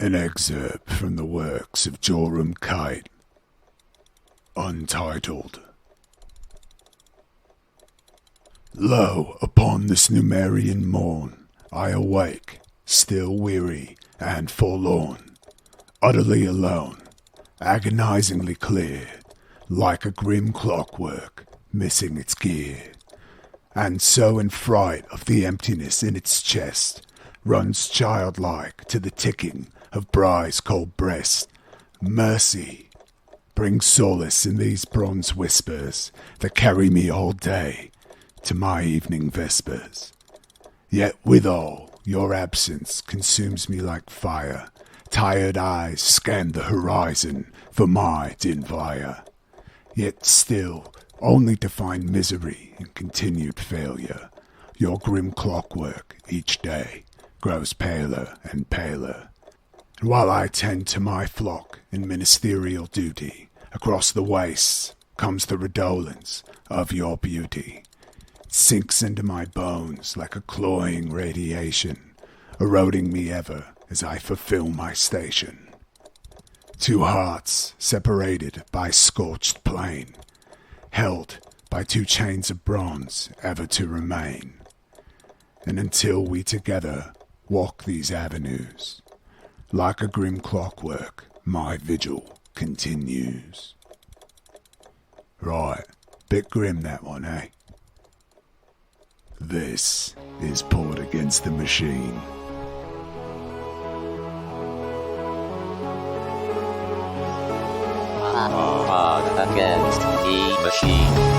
An excerpt from the works of Joram Kite, untitled. Lo, upon this Numerian morn, I awake, still weary and forlorn, utterly alone, agonizingly clear, like a grim clockwork, missing its gear. And so in fright of the emptiness in its chest, runs childlike to the ticking of Bry's cold breast. Mercy, bring solace in these bronze whispers that carry me all day to my evening vespers. Yet withal, your absence consumes me like fire. Tired eyes scan the horizon for my dim fire. Yet still, only to find misery and continued failure. Your grim clockwork each day grows paler and paler. And while I tend to my flock in ministerial duty, across the wastes comes the redolence of your beauty. It sinks into my bones like a cloying radiation, eroding me ever as I fulfill my station. Two hearts separated by scorched plain, held by two chains of bronze ever to remain. And until we together walk these avenues, like a grim clockwork, my vigil continues. Right, bit grim that one, eh? This is Poured Against the Machine. Poured Against the Machine.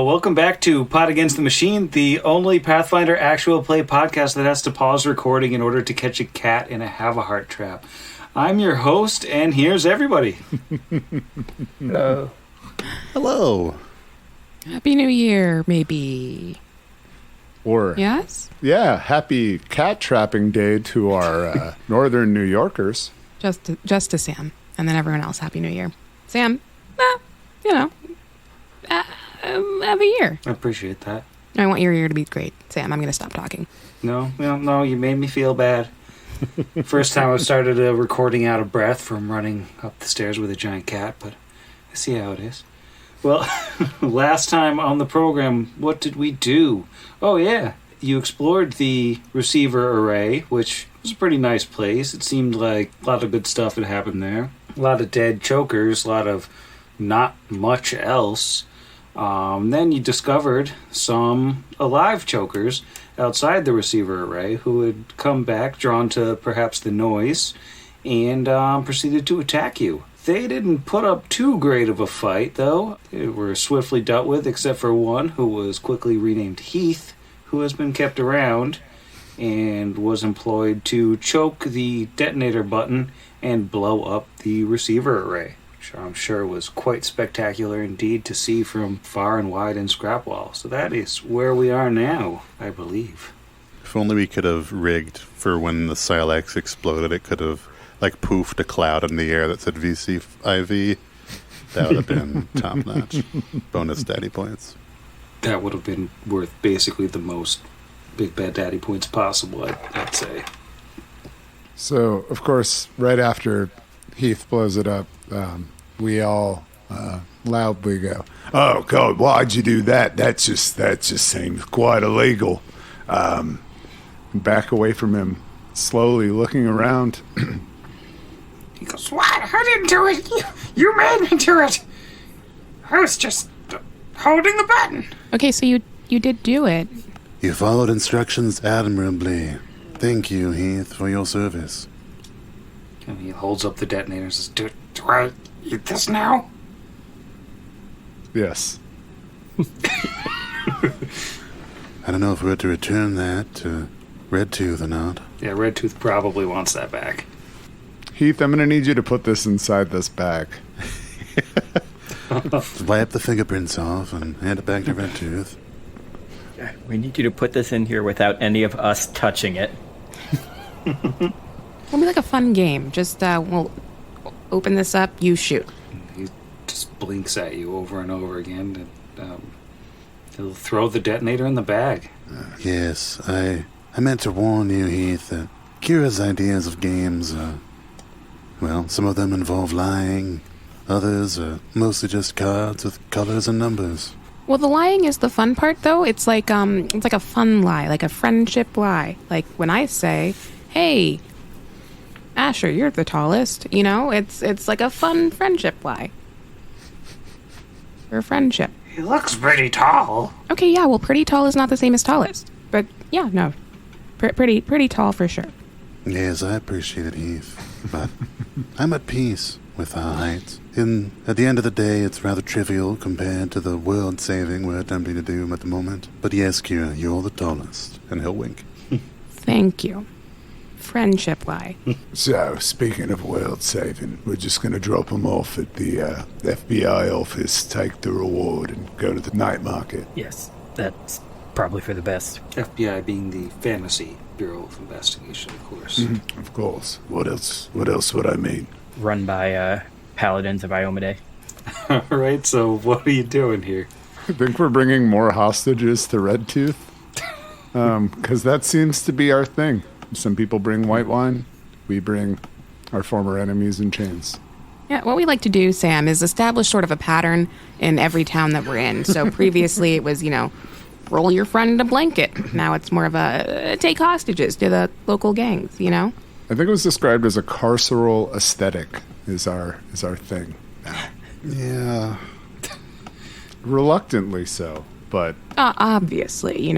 Welcome back to Pot Against the Machine, the only Pathfinder actual play podcast that has to pause recording in order to catch a cat in a have-a-heart trap. I'm your host, and here's everybody. Hello. Hello. Happy New Year, maybe. Or Yes? yeah, happy cat trapping day to our northern New Yorkers. Just to Sam, and then everyone else, Happy New Year. Sam, have a year. I appreciate that. I want your year to be great. Sam, I'm going to stop talking. No, you made me feel bad. First time I started recording out of breath from running up the stairs with a giant cat, but I see how it is. Well, last time on the program, what did we do? Oh, yeah. You explored the receiver array, which was a pretty nice place. It seemed like a lot of good stuff had happened there. A lot of dead chokers, a lot of not much else. Then you discovered some alive chokers outside the receiver array who had come back, drawn to perhaps the noise, and proceeded to attack you. They didn't put up too great of a fight, though. They were swiftly dealt with, except for one who was quickly renamed Heath, who has been kept around and was employed to choke the detonator button and blow up the receiver array. I'm sure was quite spectacular indeed to see from far and wide in Scrapwall. So that is where we are now, I believe. If only we could have rigged for when the Silex exploded, it could have poofed a cloud in the air that said VCIV. That would have been top notch. Bonus daddy points. That would have been worth basically the most Big Bad Daddy points possible, I'd say. So, of course, right after Heath blows it up, we all loudly go, Oh God, why'd you do that? That just seems quite illegal. back away from him, slowly looking around. He goes, "What? I didn't do it. You made me do it. I was just holding the button." Okay, so you did do it. You followed instructions admirably. Thank you, Heath, for your service. And he holds up the detonator and says, Do I eat this now? Yes. I don't know if we're to return that to Redtooth or not. Yeah, Redtooth probably wants that back. Heath, I'm going to need you to put this inside this bag. Wipe the fingerprints off and hand it back to Redtooth. We need you to put this in here without any of us touching it. It'll be like a fun game. Just, we'll open this up, you shoot. He just blinks at you over and over again. And, he'll throw the detonator in the bag. Yes, I meant to warn you, Heath, that Kira's ideas of games well, some of them involve lying. Others are mostly just cards with colors and numbers. Well, the lying is the fun part, though. It's like a fun lie, like a friendship lie. Like when I say, "Hey, Asher, you're the tallest," it's like a fun friendship lie. Or friendship. He looks pretty tall. Okay, yeah. Well, pretty tall is not the same as tallest, but yeah, no, pretty tall for sure. Yes, I appreciate it, Heath, but I'm at peace with our height. At the end of the day, it's rather trivial compared to the world saving we're attempting to do at the moment. But yes, Kira, you're the tallest. And he'll wink. Thank you. Friendship lie. So, speaking of world saving, we're just going to drop them off at the FBI office, take the reward, and go to the night market. Yes, that's probably for the best. FBI being the Fantasy Bureau of Investigation, of course. Mm-hmm. Of course. What else would I mean? Run by Paladins of Iomade. All right, so what are you doing here? I think we're bringing more hostages to Redtooth. Because that seems to be our thing. Some people bring white wine. We bring our former enemies in chains. Yeah, what we like to do, Sam, is establish sort of a pattern in every town that we're in. So previously it was, roll your friend a blanket. Now it's more of a take hostages to the local gangs, I think it was described as a carceral aesthetic is our thing now. Yeah. Reluctantly so, but... obviously,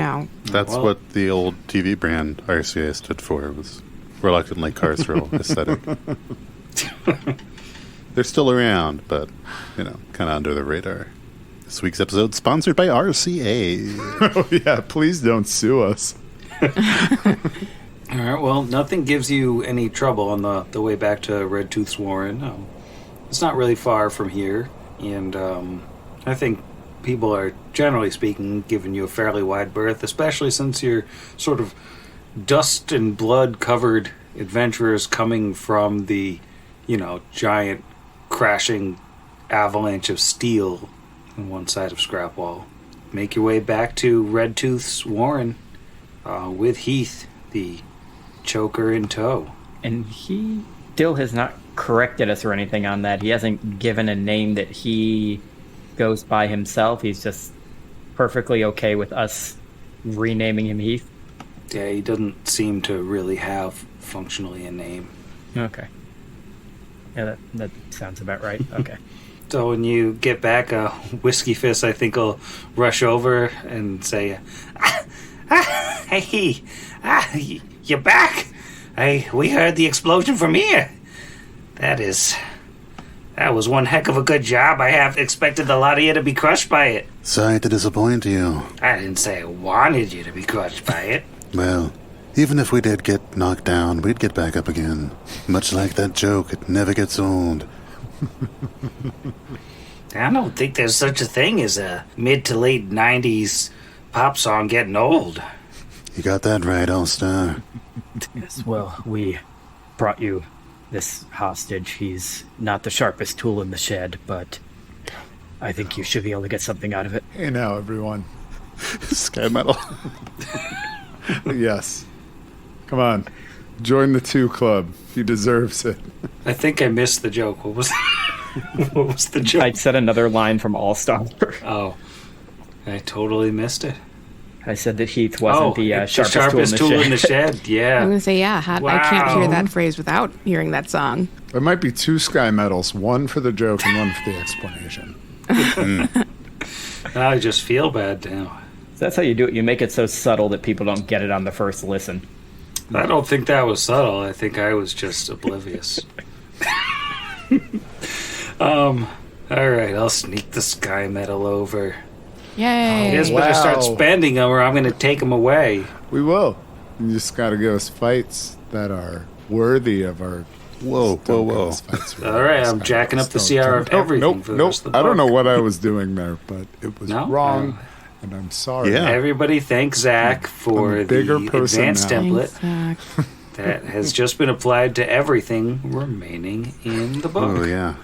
That's what the old TV brand RCA stood for, was reluctantly carceral aesthetic. They're still around, but, kind of under the radar. This week's episode sponsored by RCA. Oh, yeah, please don't sue us. All right, well, nothing gives you any trouble on the way back to Redtooth's Warren. It's not really far from here, and I think people are, generally speaking, giving you a fairly wide berth, especially since you're sort of dust and blood-covered adventurers coming from the, giant crashing avalanche of steel on one side of Scrapwall. Make your way back to Redtooth's Warren with Heath, the choker in tow. And he still has not corrected us or anything on that. He hasn't given a name that he goes by himself. He's just perfectly okay with us renaming him Heath. Yeah, he doesn't seem to really have functionally a name. Okay. Yeah, that sounds about right. Okay. So when you get back, Whiskey Fist, I think, will rush over and say, Hey, you're back? We heard the explosion from here. That was one heck of a good job. I have expected the lot of you to be crushed by it. Sorry to disappoint you. I didn't say I wanted you to be crushed by it. Well, even if we did get knocked down, we'd get back up again. Much like that joke, it never gets old. I don't think there's such a thing as a mid to late 90s pop song getting old. You got that right, All-Star. Yes, well, we brought you this hostage. He's not the sharpest tool in the shed, but I think you should be able to get something out of it. Hey now, everyone. Sky Metal. Yes. Come on. Join the 2 Club. He deserves it. I think I missed the joke. What was what was the joke? I said another line from All Star. Oh, I totally missed it. I said that Heath wasn't the it's sharpest tool in the shed. I'm Yeah. going to say, yeah, I can't hear Wow. that phrase without hearing that song. There might be 2 Sky Medals, one for the joke and one for the explanation. I just feel bad now. That's how you do it. You make it so subtle that people don't get it on the first listen. I don't think that was subtle. I think I was just oblivious. All right, I'll sneak the Sky Metal over. Yay. You guys better start spending them or I'm going to take them away. We will. You just got to give us fights that are worthy of our... Whoa. All right, I'm jacking up the CR of everything for the rest of the I don't know book. what I was doing there, but it was No? wrong. and I'm sorry. Yeah. Everybody thank Zach I'm for a bigger the person advanced now. template Thanks, Zach. that has just been applied to everything remaining in the book. Oh, yeah.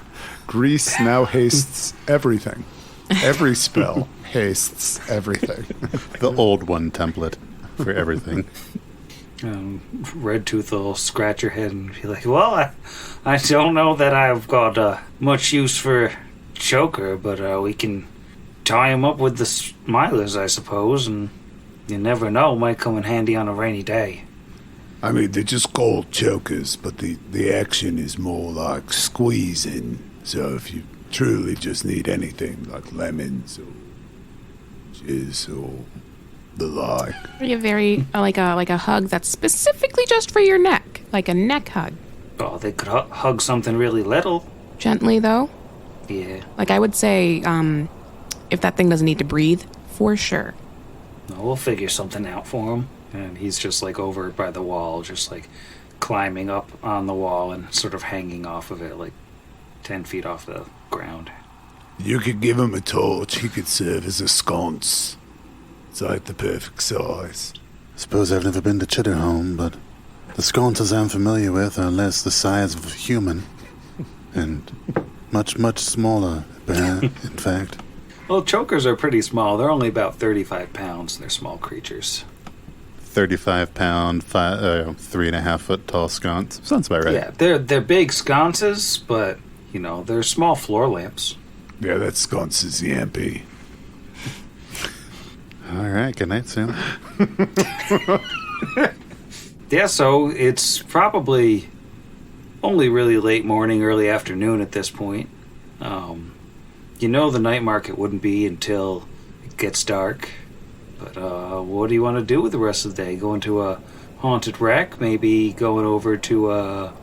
Grease now hastes everything. Every spell hastes everything. The old one template for everything. Red Tooth will scratch her head and be like, well, I don't know that I've got much use for Choker, but we can tie him up with the Smilers, I suppose, and you never know, might come in handy on a rainy day. I mean, they're just called chokers, but the action is more like squeezing. So if you truly just need anything like lemons or jizz or the like. Maybe a very like a hug that's specifically just for your neck, like a neck hug. Oh, they could hug something really little. Gently though. Yeah. Like I would say, if that thing doesn't need to breathe, for sure. No, we'll figure something out for him. And he's just like over by the wall, just like climbing up on the wall and sort of hanging off of it, like 10 feet off the ground. You could give him a torch, he could serve as a sconce. It's like the perfect size. Suppose I've never been to Chitterhome, but the sconces I'm familiar with are less the size of a human. And much, much smaller, in fact. Well, chokers are pretty small. They're only about 35 pounds. They're small creatures. 35-pound, 3.5 foot tall sconce. Sounds about right. Yeah, they're big sconces, but, you know, they're small floor lamps. Yeah, that sconce is Yampy. All right, good night, Sam. Yeah, so it's probably only really late morning, early afternoon at this point. You know the night market wouldn't be until it gets dark. But what do you want to do with the rest of the day? Going to a haunted wreck? Maybe going over to a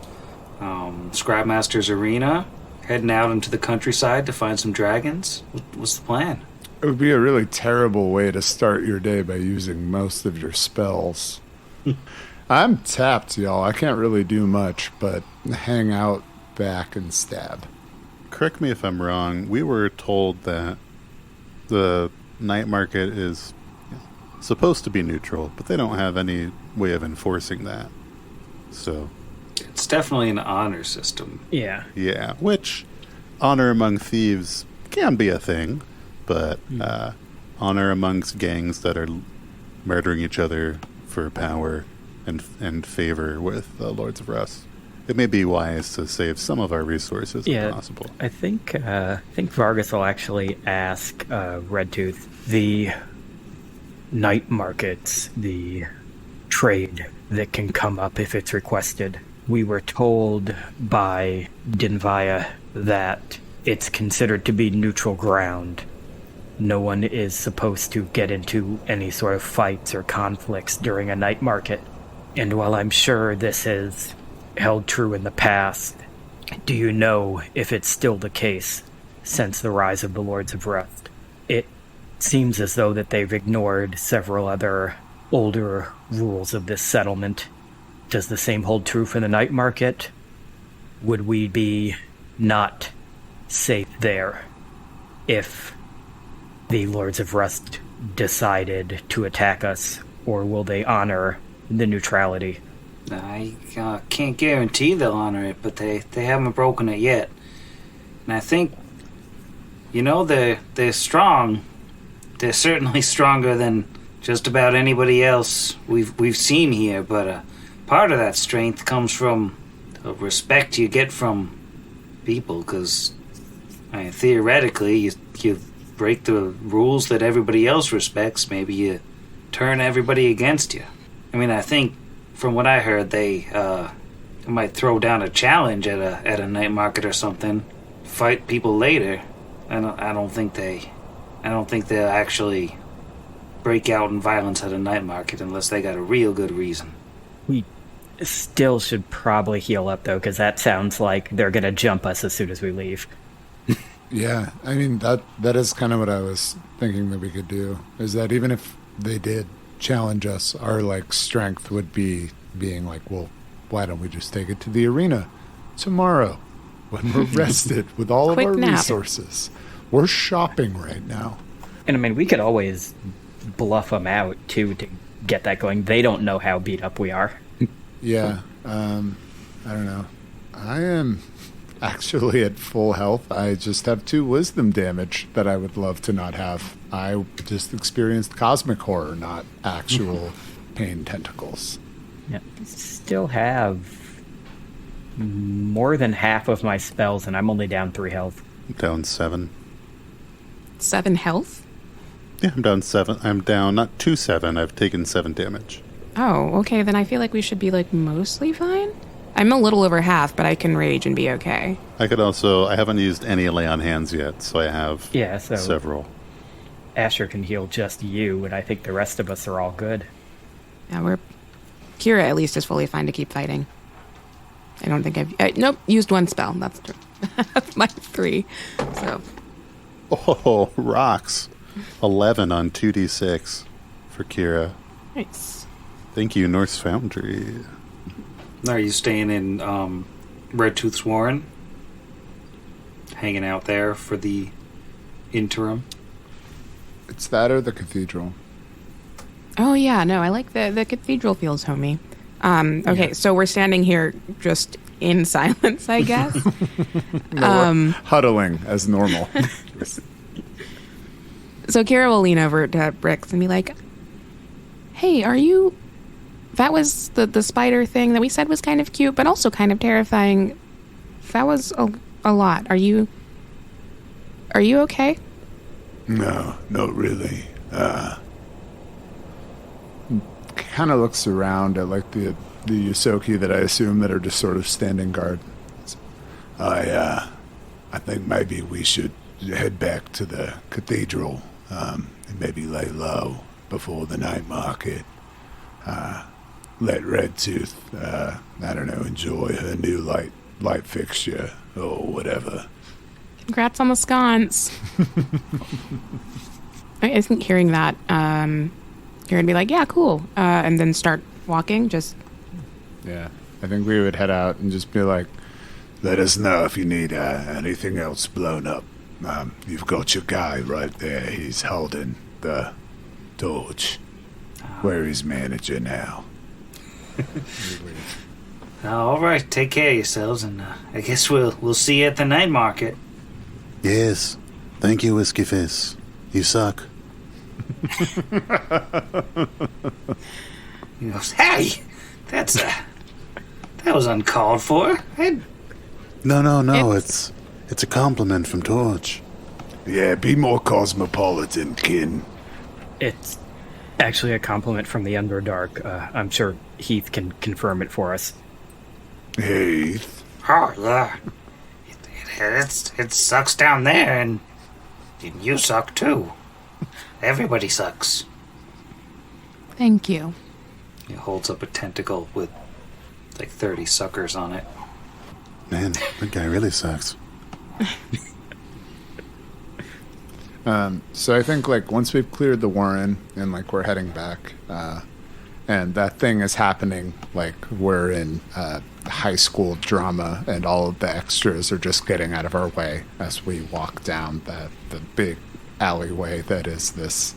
Scrapmaster's Arena? Heading out into the countryside to find some dragons? What's the plan? It would be a really terrible way to start your day by using most of your spells. I'm tapped, y'all. I can't really do much but hang out back and stab. Correct me if I'm wrong. We were told that the night market is supposed to be neutral, but they don't have any way of enforcing that. So, It's definitely an honor system. Yeah. yeah, which honor among thieves can be a thing, but honor amongst gangs that are murdering each other for power and favor with the Lords of Rust, it may be wise to save some of our resources if possible. I think Vargas will actually ask Redtooth the night markets, the trade that can come up if it's requested. We were told by Dinvaya that it's considered to be neutral ground. No one is supposed to get into any sort of fights or conflicts during a night market. And while I'm sure this has held true in the past, do you know if it's still the case since the rise of the Lords of Rust? It seems as though that they've ignored several other older rules of this settlement. Does the same hold true for the night market? Would we be not safe there if the Lords of Rust decided to attack us, or will they honor the neutrality? I can't guarantee they'll honor it, but they haven't broken it yet. And I think, you know, they're strong. They're certainly stronger than just about anybody else we've seen here, but part of that strength comes from the respect you get from people, because theoretically you break the rules that everybody else respects, maybe you turn everybody against you. I mean, I think from what I heard, they might throw down a challenge at a night market or something, fight people later. I don't think they'll actually break out in violence at a night market unless they got a real good reason. We still should probably heal up, though, because that sounds like they're going to jump us as soon as we leave. Yeah, I mean, that is kind of what I was thinking that we could do, is that even if they did challenge us, our, strength would be being well, why don't we just take it to the arena tomorrow when we're rested with all of Quick our nap. resources? We're shopping right now. And I mean, we could always bluff them out, too, to get that going. They don't know how beat up we are. Yeah. I don't know. I am actually at full health. I just have 2 wisdom damage that I would love to not have. I just experienced cosmic horror, not actual pain tentacles. Yeah. Still have more than half of my spells, and I'm only down 3 health. Down 7. 7 health? Yeah, I'm down 7. I'm down, not 2-7. I've taken 7 damage. Oh, okay, then I feel like we should be, like, mostly fine? I'm a little over half, but I can rage and be okay. I could also, I haven't used any lay on hands yet, so I have several. Asher can heal just you, and I think the rest of us are all good. Yeah, Kira at least is fully fine to keep fighting. I don't think nope, used 1 spell. That's true. That's my 3. So. Oh, rocks. 11 on 2d6 for Kira. Nice. Thank you, Norse Foundry. Are you staying in Redtooth's Warren? Hanging out there for the interim? It's that or the cathedral. Oh, yeah, no, I like the cathedral feels homey. Okay, so we're standing here just in silence, I guess. We're huddling as normal. So Kira will lean over to Brix and be like, hey, are you... That was the spider thing that we said was kind of cute, but also kind of terrifying. That was a lot. Are you okay? No, not really. Kind of looks around at like the Yosoki that I assume that are just sort of standing guard. I think maybe we should head back to the cathedral and maybe lay low before the night market. Let Redtooth, I don't know, enjoy her new light fixture or whatever. Congrats on the sconce. I think hearing that, you're gonna be like, yeah, cool, and then start walking. Yeah, I think we would head out and just be like, let us know if you need anything else blown up. You've got your guy right there. He's holding the torch. Where is manager now? All right, take care of yourselves, and I guess we'll see you at the night market. Yes. Thank you, Whiskey Face. You suck. He goes, hey, that was uncalled for. No. It's a compliment from Torch. Yeah, be more cosmopolitan, kin. It's actually a compliment from the Underdark. I'm sure Heath can confirm it for us. Heath? Oh, yeah. It sucks down there, and you suck too. Everybody sucks. Thank you. He holds up a tentacle with like 30 suckers on it. Man, that guy really sucks. So I think like once we've cleared the Warren and like we're heading back, and that thing is happening, like we're in high school drama and all of the extras are just getting out of our way as we walk down the big alleyway that is this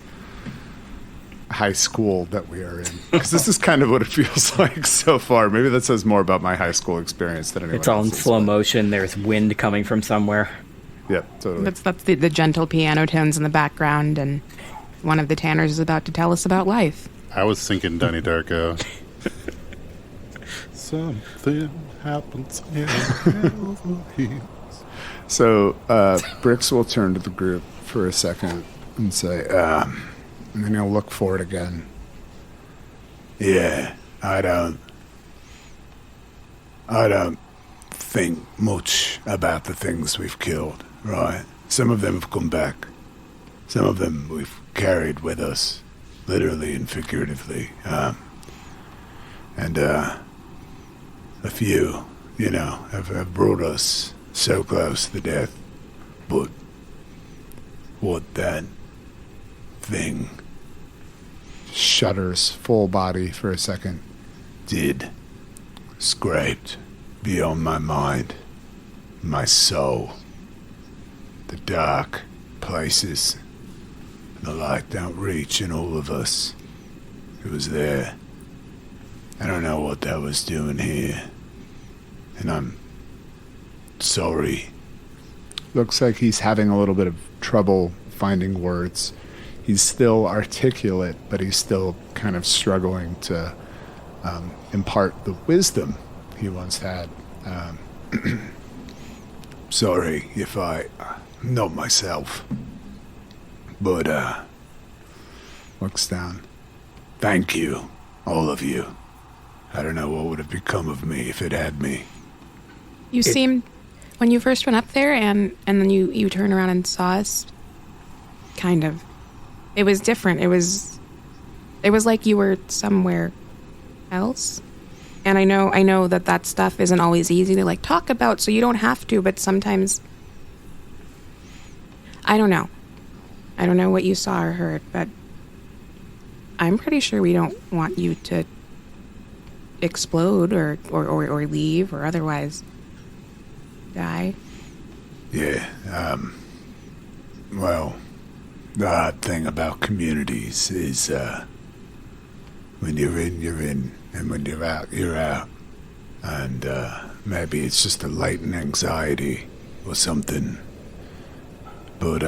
high school that we are in. Because this is kind of what it feels like so far. Maybe that says more about my high school experience than anyone It's all in else's, slow but- motion. There's wind coming from somewhere. Yep, totally. That's the gentle piano tones in the background, and one of the Tanners is about to tell us about life. I was thinking Donnie Darko. Something happens here. So Brix will turn to the group for a second and say, and then he'll look forward again. Yeah, I don't think much about the things we've killed, right? Some of them have come back. Some of them we've carried with us, literally and figuratively. And a few, have brought us so close to death. But what that thing Shudders full body for a second. did scraped beyond my mind, my soul, the dark places The light don't reach in all of us. It was there. I don't know what that was doing here. And I'm sorry. Looks like he's having a little bit of trouble finding words. He's still articulate, but he's still kind of struggling to impart the wisdom he once had. Sorry if I... Not myself. But, Looks down. thank you, all of you. I don't know what would have become of me if it had me. You seemed, when you first went up there and then you turned around and saw us, kind of. It was different. It was like you were somewhere else. And I know that stuff isn't always easy to like talk about, so you don't have to, but sometimes I don't know. I don't know what you saw or heard, but I'm pretty sure we don't want you to explode or leave or otherwise die. Yeah, well, the hard thing about communities is, when you're in, and when you're out. And, maybe it's just a latent anxiety or something. But,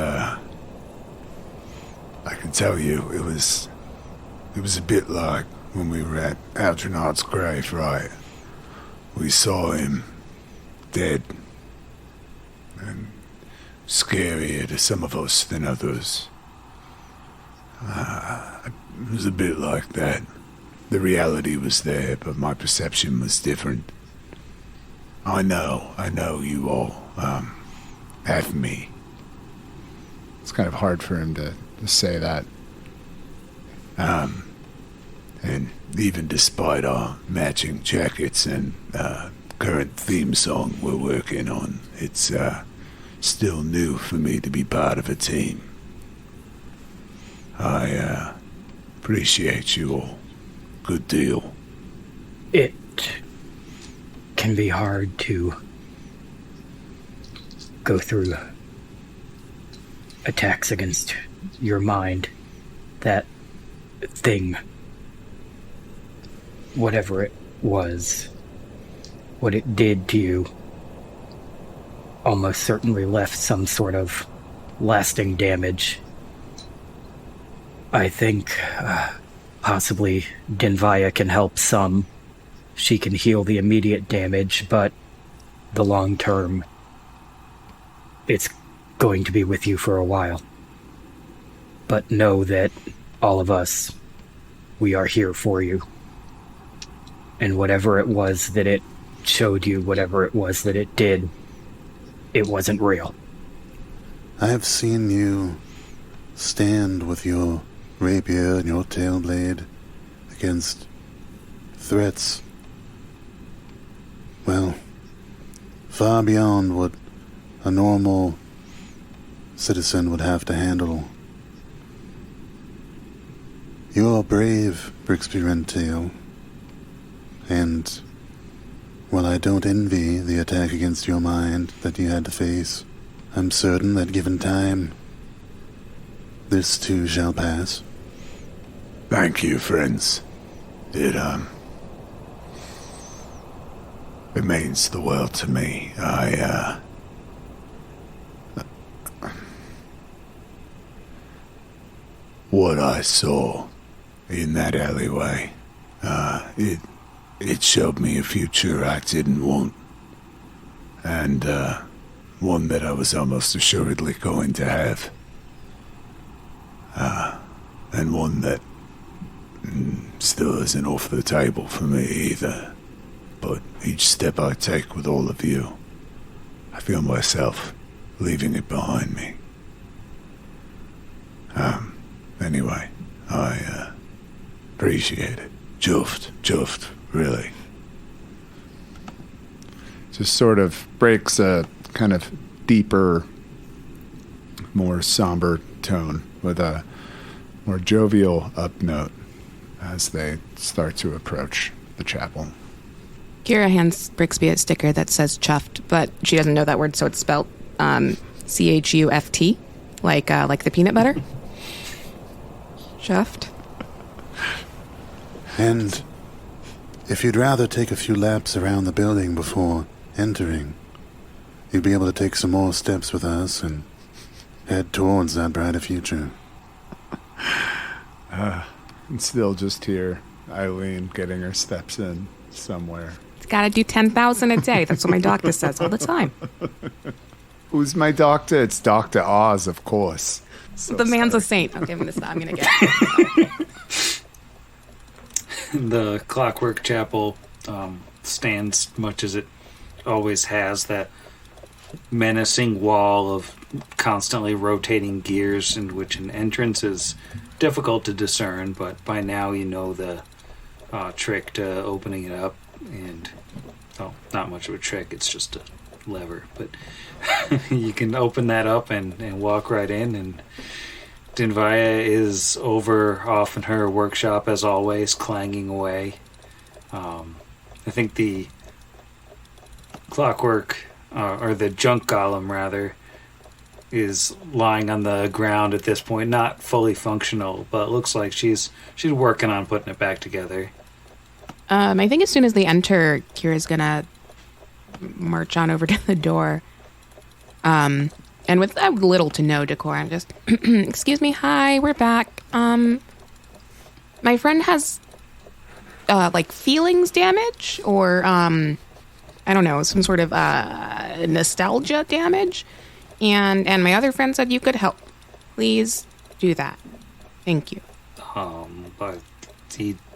I can tell you, it was a bit like when we were at Algernaugh's grave, right? We saw him dead. And scarier to some of us than others. It was a bit like that. The reality was there, but my perception was different. I know you all, have me. It's kind of hard for him to say that. And even despite our matching jackets and, current theme song we're working on, it's, still new for me to be part of a team. I, appreciate you all. Good deal. It can be hard to go through attacks against your mind. That thing, whatever it was, what it did to you, almost certainly left some sort of lasting damage. I think possibly Denvaya can help some. She can heal the immediate damage, but the long term, it's going to be with you for a while. But know that all of us, we are here for you. And whatever it was that it showed you, whatever it was that it did, it wasn't real. I have seen you stand with your rapier and your tail blade against threats, well, far beyond what a normal citizen would have to handle. You're brave, Brixby Redtail, and while I don't envy the attack against your mind that you had to face, I'm certain that given time, this too shall pass. Thank you, friends. It means the world to me. What I saw in that alleyway, it showed me a future I didn't want. And, one that I was almost assuredly going to have. And one that still isn't off the table for me either. But each step I take with all of you, I feel myself leaving it behind me. Anyway, I appreciate it. Chuffed, really. Just sort of breaks a kind of deeper, more somber tone with a more jovial up note as they start to approach the chapel. Kira hands Brixby a sticker that says chuffed, but she doesn't know that word, so it's spelled CHUFT, like the peanut butter. Chuffed. And if you'd rather take a few laps around the building before entering, you'd be able to take some more steps with us and head towards that brighter future. And still just hear Eileen getting her steps in somewhere. It's got to do 10,000 a day. That's what my doctor says all the time. Who's my doctor? It's Dr. Oz, of course. So The man's a sorry. saint. Okay, I'm going to stop. I'm going to get The Clockwork Chapel stands much as it always has, that menacing wall of constantly rotating gears in which an entrance is difficult to discern, but by now you know the trick to opening it up. And, oh, not much of a trick, it's just a lever. But you can open that up and walk right in, and Dinvaya is over off in her workshop as always, clanging away. I think the clockwork, or the junk golem rather, is lying on the ground at this point, not fully functional, but it looks like she's working on putting it back together. I think as soon as they enter, Kira's going to march on over to the door. And with little to no decorum, just, excuse me, hi, we're back. My friend has, like, feelings damage, or, I don't know, some sort of, nostalgia damage. And my other friend said you could help. Please do that. Thank you. But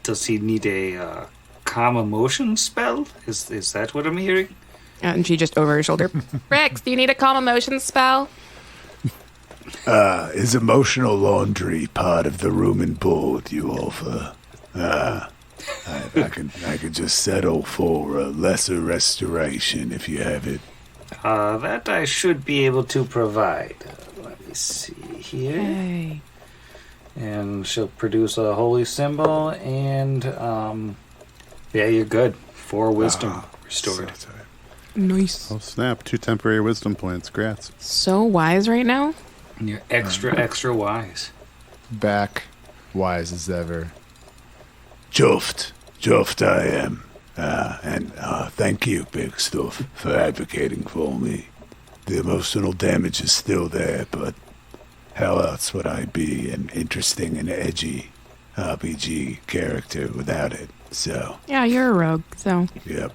does he need a, calm emotion spell? Is that what I'm hearing? And she just over her shoulder, Rex, do you need a calm emotion spell? Is emotional laundry part of the room and board you offer? I could just settle for a lesser restoration if you have it. That I should be able to provide. Let me see here. Hey. And she'll produce a holy symbol, and yeah, you're good. 4 wisdom restored. So tight. Nice. Oh, snap. 2 temporary wisdom points. Grats. So wise right now. And you're extra wise. Back, wise as ever. Chuffed I am. And thank you, Big Stuff, for advocating for me. The emotional damage is still there, but how else would I be an interesting and edgy RPG character without it? So, Yeah, you're a rogue, so. yep.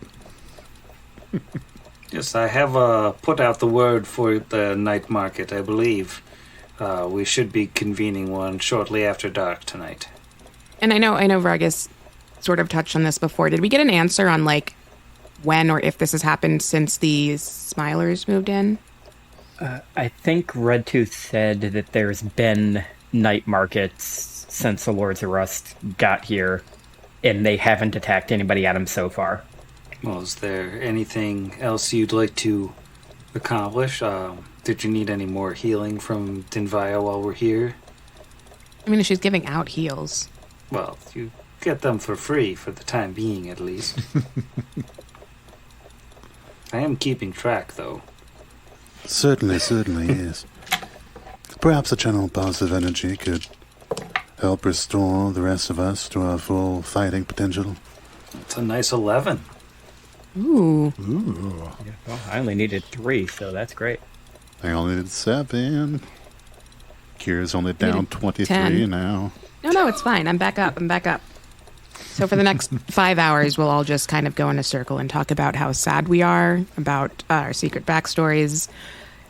Yes, I have put out the word for the night market, I believe. We should be convening one shortly after dark tonight. And I know Vargas sort of touched on this before. Did we get an answer on, like, when or if this has happened since the Smilers moved in? I think Redtooth said that there's been night markets since the Lords of Rust got here, and they haven't attacked anybody at them so far. Well, is there anything else you'd like to accomplish? Did you need any more healing from Dinvaya while we're here? I mean, if she's giving out heals. Well, you get them for free for the time being, at least. I am keeping track, though. Certainly, yes. Perhaps a general positive energy could help restore the rest of us to our full fighting potential. It's a nice 11. Ooh. Ooh. Well, I only needed 3, so that's great. I only did 7. Kira's only down 23 10. now. No, it's fine. I'm back up. So for the next 5 hours, we'll all just kind of go in a circle and talk about how sad we are, about our secret backstories,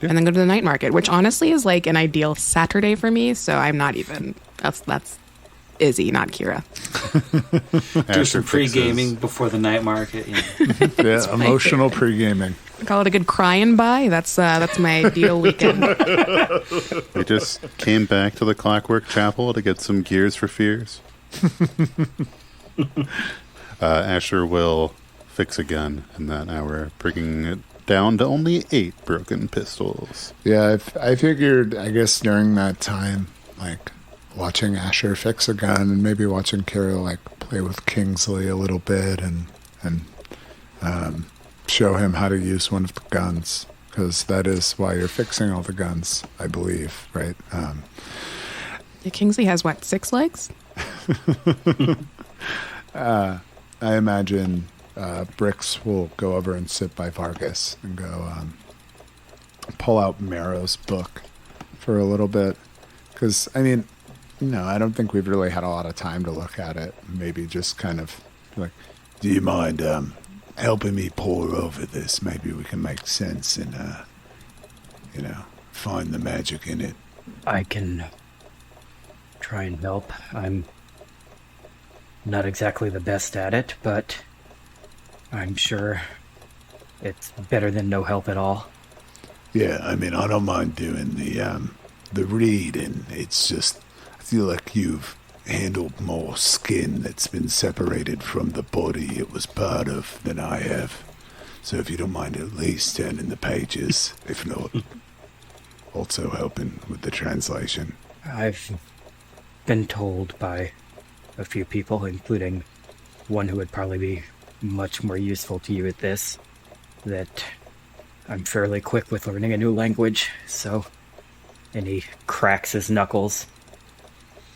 and then go to the night market, which honestly is like an ideal Saturday for me, so I'm not even... That's Izzy, not Kira. Do some Asher pre-gaming before the night market. You know. Yeah, emotional pre-gaming. Call it a good cry and buy. That's my ideal weekend. We just came back to the Clockwork Chapel to get some gears for fears. Asher will fix a gun in that hour, bringing it down to only 8 broken pistols. Yeah, I figured, I guess during that time, like, watching Asher fix a gun and maybe watching Kira, like, play with Kingsley a little bit and show him how to use one of the guns, because that is why you're fixing all the guns, I believe, right? Yeah, Kingsley has what, 6 legs? I imagine Bricks will go over and sit by Vargas and go pull out Marrow's book for a little bit. Because, I mean, no, I don't think we've really had a lot of time to look at it. Maybe just kind of like, Do you mind helping me pore over this? Maybe we can make sense and, find the magic in it. I can try and help. I'm not exactly the best at it, but I'm sure it's better than no help at all. Yeah, I mean, I don't mind doing the reading. It's just, I feel like you've handled more skin that's been separated from the body it was part of than I have. So if you don't mind at least turning the pages, if not, also helping with the translation. I've been told by a few people, including one who would probably be much more useful to you at this, that I'm fairly quick with learning a new language, so... And he cracks his knuckles.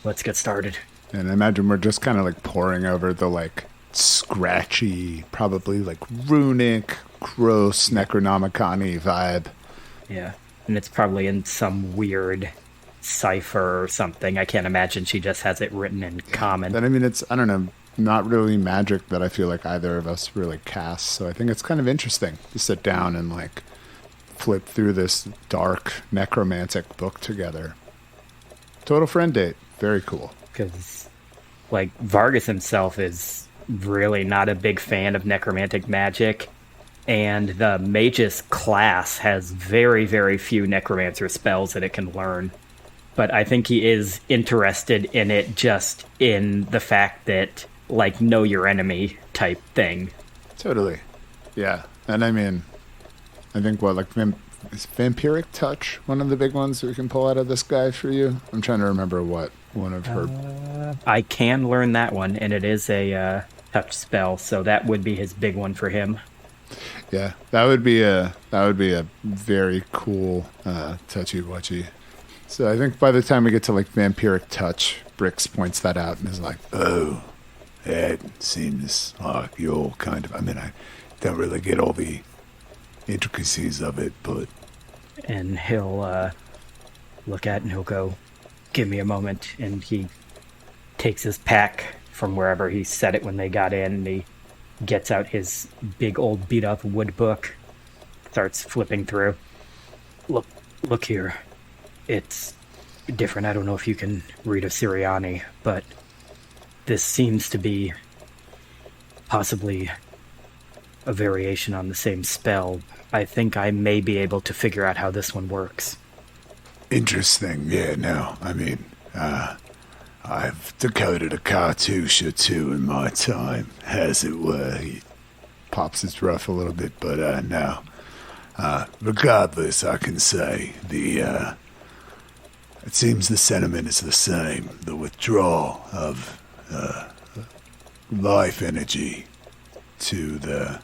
Let's get started. and I imagine we're just kind of like poring over the like scratchy, probably like runic, gross Necronomicon-y vibe. Yeah, and it's probably in some weird cipher or something. I can't imagine she just has it written in common. But I mean, it's, I don't know, not really magic that I feel like either of us really cast. So I think it's kind of interesting to sit down and like flip through this dark necromantic book together. Total friend date. Very cool. Because, like, Vargas himself is really not a big fan of necromantic magic. And the Magus class has very, very few necromancer spells that it can learn. But I think he is interested in it just in the fact that, like, know your enemy type thing. Totally. Yeah. And I mean, I think what, like, is Vampiric Touch one of the big ones that we can pull out of this guy for you? I'm trying to remember what one of her... I can learn that one, and it is a touch spell, so that would be his big one for him. Yeah, that would be a very cool touchy-wutchy. So I think by the time we get to like Vampiric Touch, Brix points that out and is like, Oh, that seems like you're kind of... I mean, I don't really get all the intricacies of it, but... And he'll look at it and he'll go, give me a moment. And he takes his pack from wherever he set it when they got in, and he gets out his big old beat-up wood book, starts flipping through. Look here. It's different. I don't know if you can read Assyriani, but this seems to be possibly a variation on the same spell. I think I may be able to figure out how this one works. Interesting. Yeah, no, I mean, I've decoded a cartouche or two in my time, as it were. He pops his ruff a little bit, but no. Regardless, I can say it seems the sentiment is the same. The withdrawal of life energy to the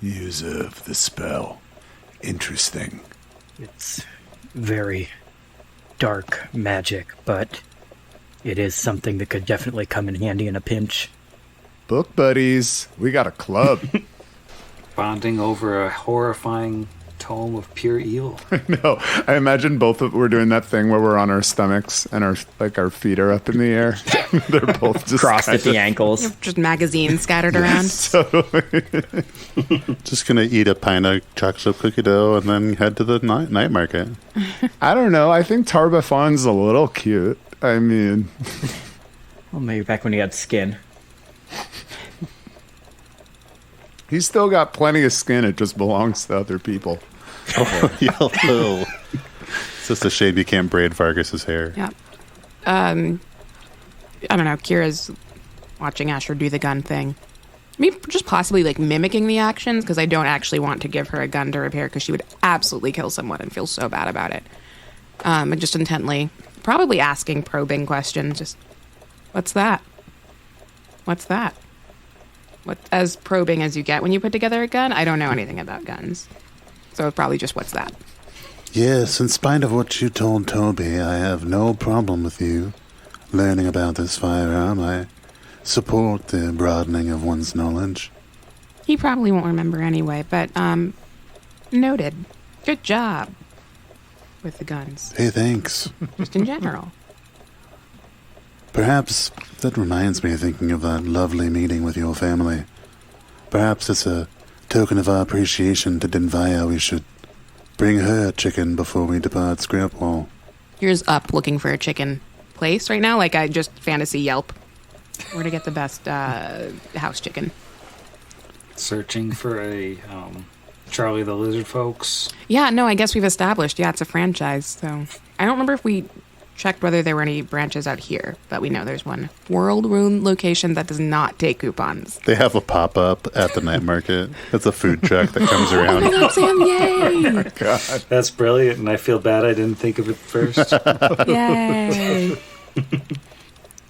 user of the spell. Interesting. It's very dark magic, but it is something that could definitely come in handy in a pinch. book buddies, we got a club. Bonding over a horrifying tome of pure evil. No, I imagine both of we're doing that thing where we're on our stomachs and our feet are up in the air. They're both just Crossed at the ankles. Just magazines scattered around. Just gonna eat a pint of chocolate chip cookie dough and then head to the night market. I don't know. I think Tarbafon's a little cute. I mean, Well, maybe back when he had skin. he's still got plenty of skin. It just belongs to other people. It's just a shame you can't braid Vargas's hair. Yeah. I don't know. Kira's watching Asher do the gun thing. Maybe just possibly like mimicking the actions, because I don't actually want to give her a gun to repair, because she would absolutely kill someone and feel so bad about it. And just intently, probably asking probing questions. Just, what's that? What's that? What, as probing as you get when you put together a gun? I don't know anything about guns. So it's probably just, what's that? Yes, in spite of what you told Toby, I have no problem with you. learning about this firearm. I support the broadening of one's knowledge. He probably won't remember anyway, but, noted. Good job with the guns, Hey, thanks. just in general. Perhaps that reminds me of thinking of that lovely meeting with your family. Perhaps as a token of our appreciation to Denvaya, we should bring her chicken before we depart Scrapwall. Here's up looking for a chicken place right now, like I just fantasy Yelp. Where to get the best house chicken. Searching for a Charlie the Lizard folks. Yeah, no, I guess we've established, it's a franchise, so... I don't remember if we checked whether there were any branches out here, but we know there's one World Rune location that does not take coupons. They have a pop-up at the night market. It's a food truck that comes Oh around. my god, Sam, yay! God. That's brilliant, and I feel bad I didn't think of it first. Yay!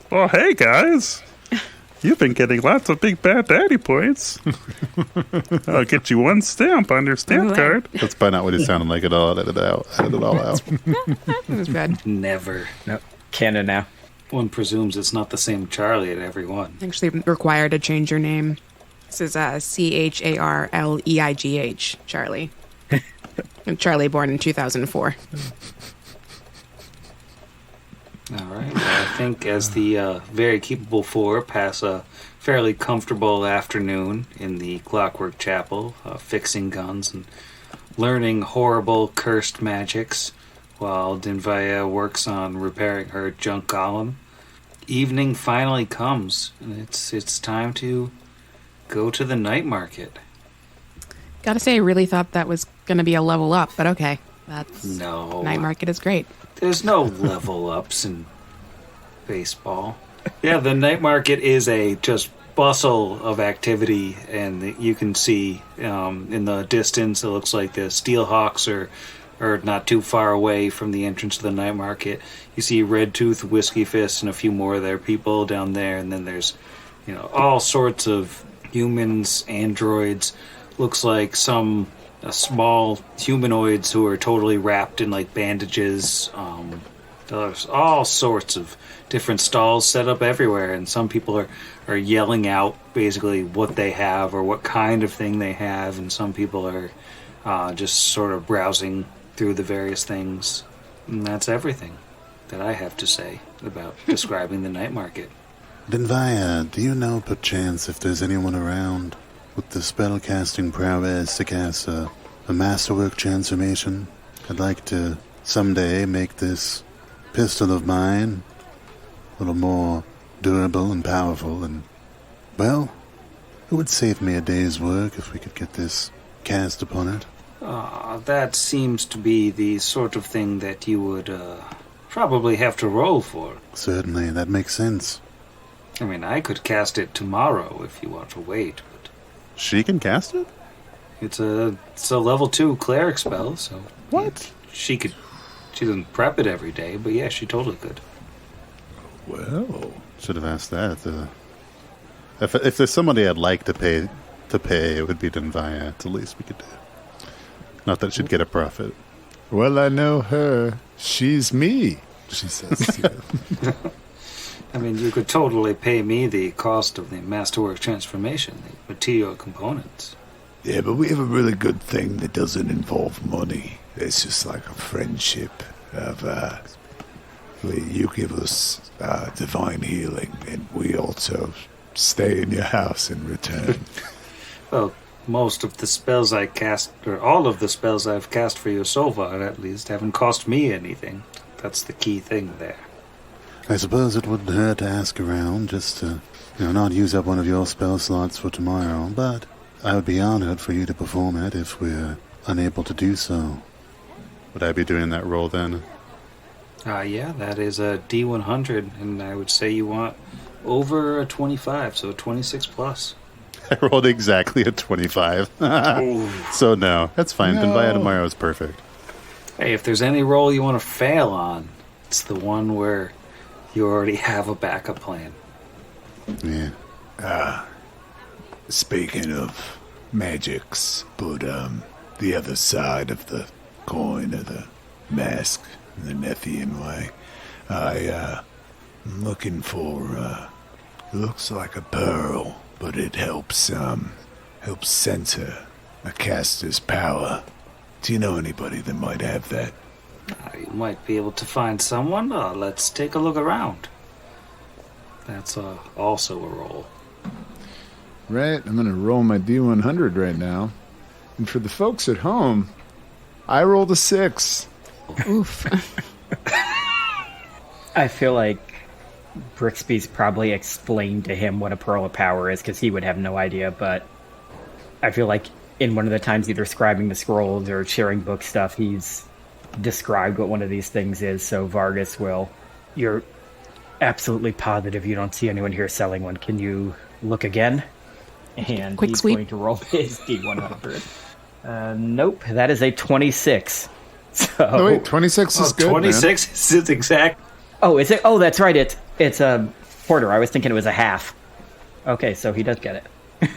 Well, hey guys, you've been getting lots of big bad daddy points. I'll get you one stamp on your stamp Ooh, card. Let's find out what he sounded like at all. Edit it out. Edit it all out. That was good. Never. Nope. Canon now. One presumes it's not the same Charlie at every one. Actually required to change your name. This is Charleigh, Charlie. Charlie born in 2004. All right. Well, I think as the very capable four pass a fairly comfortable afternoon in the Clockwork Chapel, fixing guns and learning horrible cursed magics, while Denvaya works on repairing her junk golem, evening finally comes, and it's time to go to the night market. Gotta say, I really thought that was gonna be a level up, but okay. That's... No. Night market is great. There's no level ups in baseball. Yeah, the night market is a just bustle of activity, and you can see in the distance, it looks like the Steelhawks are not too far away from the entrance to the night market. You see Red Tooth, Whiskey Fist, and a few more of their people down there, and then there's all sorts of humans, androids. Looks like some small humanoids who are totally wrapped in like bandages. There's all sorts of different stalls set up everywhere, and some people are yelling out basically what they have or what kind of thing they have, and some people are just sort of browsing through the various things. And that's everything that I have to say about describing the night market. Denvaya, do you know perchance if there's anyone around with the spellcasting prowess to cast a masterwork transformation? I'd like to someday make this pistol of mine a little more durable and powerful, and, well, it would save me a day's work if we could get this cast upon it. That seems to be the sort of thing that you would probably have to roll for. Certainly, that makes sense. I mean, I could cast it tomorrow if you want to wait, but She can cast it? it's a level 2 cleric spell, so What? she doesn't prep it every day, but yeah, she totally could. Well, Should have asked that. If there's somebody I'd like to pay, it would be Denvaya. It's the least we could do. Not that she'd get a profit. Well, I know her. She's me, she says. I mean, you could totally pay me the cost of the masterwork transformation, the material components. yeah, but we have a really good thing that doesn't involve money. It's just like a friendship of, you give us divine healing, and we also stay in your house in return. Well, most of the spells I cast, or all of the spells I've cast for you so far, at least, haven't cost me anything. That's the key thing there. I suppose it wouldn't hurt to ask around, just to, not use up one of your spell slots for tomorrow, but I would be honored for you to perform it if we're unable to do so. Would I be doing that roll then? Yeah, that is a D100, and I would say you want over a 25, so a 26 plus. I rolled exactly a 25. So no, that's fine. No. Denvaya tomorrow is perfect. Hey, if there's any roll you want to fail on, it's the one where you already have a backup plan. Yeah. Speaking of magics, but the other side of the coin of the mask, in the Nethian way, I I'm looking for, looks like a pearl, but it helps center a caster's power. Do you know anybody that might have that? You might be able to find someone. Let's take a look around. That's also a roll. Right, I'm going to roll my D100 right now. And for the folks at home, I rolled a 6. Oof. I feel like Brixby's probably explained to him what a pearl of power is, because he would have no idea, but I feel like in one of the times either scribing the scrolls or sharing book stuff, he's described what one of these things is, so Vargas will. You're absolutely positive you don't see anyone here selling one. Can you look again? And Quick he's sweep. going to roll his D100. Nope, that is a 26. So, Oh, wait, 26 is good, 26 is exact. Oh, is it? Oh, that's right. It's a quarter. I was thinking it was a half. Okay, so he does get it.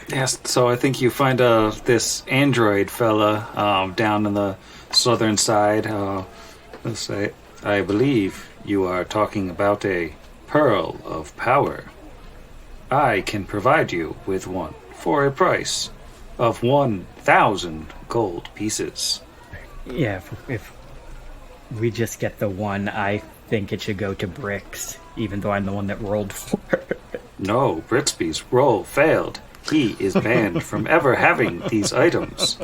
Yes, so I think you find this android fella down in the southern side. Let's say, I believe you are talking about a pearl of power. I can provide you with one for a price of 1,000 gold pieces. Yeah, if we just get the one, I think it should go to Brix, even though I'm the one that rolled for it. No, Britsby's roll failed. He is banned from ever having these items.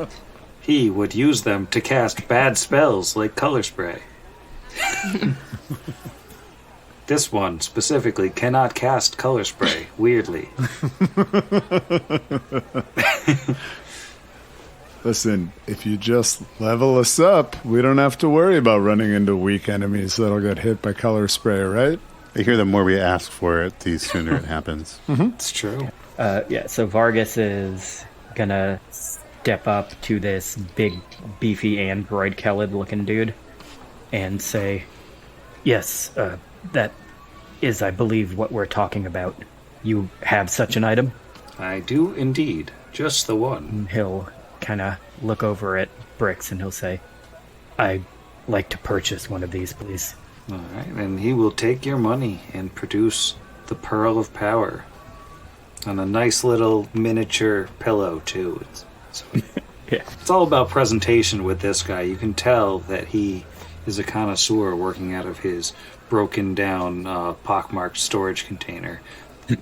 He would use them to cast bad spells like color spray. This one specifically cannot cast color spray, weirdly. Listen, if you just level us up, we don't have to worry about running into weak enemies that'll get hit by color spray, right? I hear the more we ask for it, the sooner it happens. It's true. Yeah, so Vargas is gonna step up to this big, beefy android Kelid-looking dude and say, Yes, that is, I believe, what we're talking about. You have such an item? I do indeed. Just the one. And he'll kind of look over at Brix and he'll say, I'd like to purchase one of these, please. All right, and he will take your money and produce the Pearl of Power on a nice little miniature pillow, too. yeah. It's all about presentation with this guy. You can tell that he is a connoisseur working out of his broken down, pockmarked storage container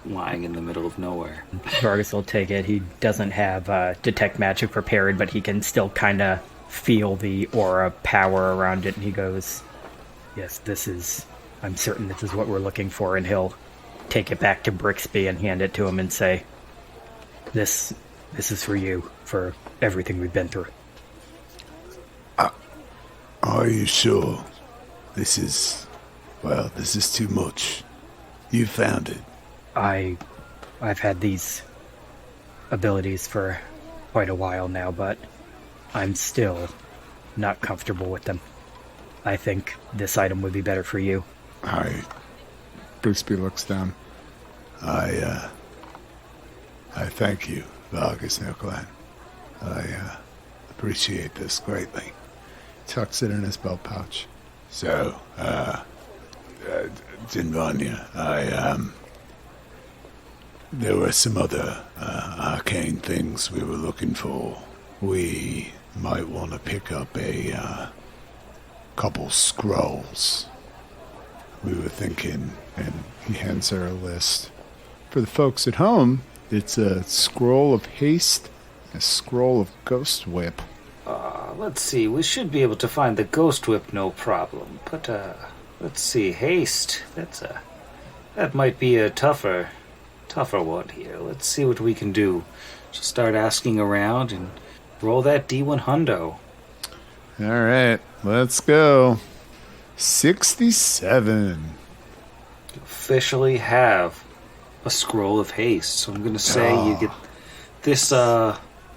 lying in the middle of nowhere. Vargas will take it. He doesn't have Detect Magic prepared, but he can still kind of feel the aura power around it, and he goes, Yes, I'm certain this is what we're looking for, and he'll take it back to Brixby and hand it to him and say, This is for you, for everything we've been through. Are you sure? This is too much. You found it. I've had these abilities for quite a while now, but I'm still not comfortable with them. I think this item would be better for you. Brixby looks down. I thank you, Vargas Nilklan. I appreciate this greatly. Tucks it in his belt pouch. So, Dinvanya, there were some other arcane things we were looking for. We might want to pick up a couple scrolls. We were thinking, And he hands her a list. For the folks at home, it's a scroll of haste, a scroll of ghost whip. Let's see, we should be able to find the Ghost Whip, no problem. But, let's see, Haste, that might be a tougher one here. Let's see what we can do. Just start asking around and roll that D100. All right, let's go. 67. Officially have a Scroll of Haste. So I'm going to say you get this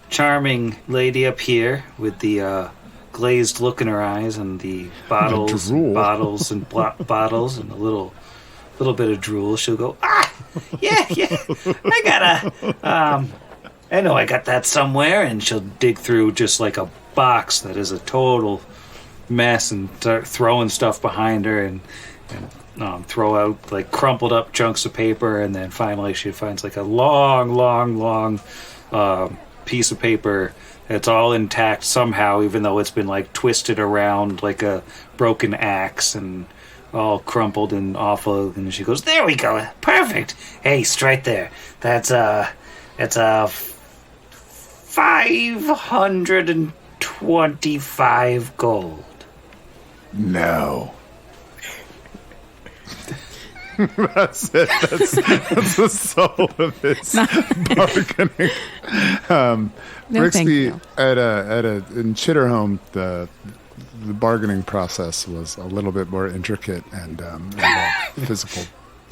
charming lady up here with the glazed look in her eyes and the bottles and bottles and bottles and a little bit of drool. She'll go, yeah, I gotta, I know I got that somewhere, and she'll dig through just like a box that is a total mess and start throwing stuff behind her, and and throw out like crumpled up chunks of paper, and then finally she finds like a long piece of paper that's all intact somehow, even though it's been like twisted around like a broken axe and all crumpled and awful. And she goes, "There we go, perfect. Hey, straight there. That's 525 gold." No. That's it. That's the soul of his bargaining. No, thank Brixby you. in Chitterhome, the bargaining process was a little bit more intricate and involved physical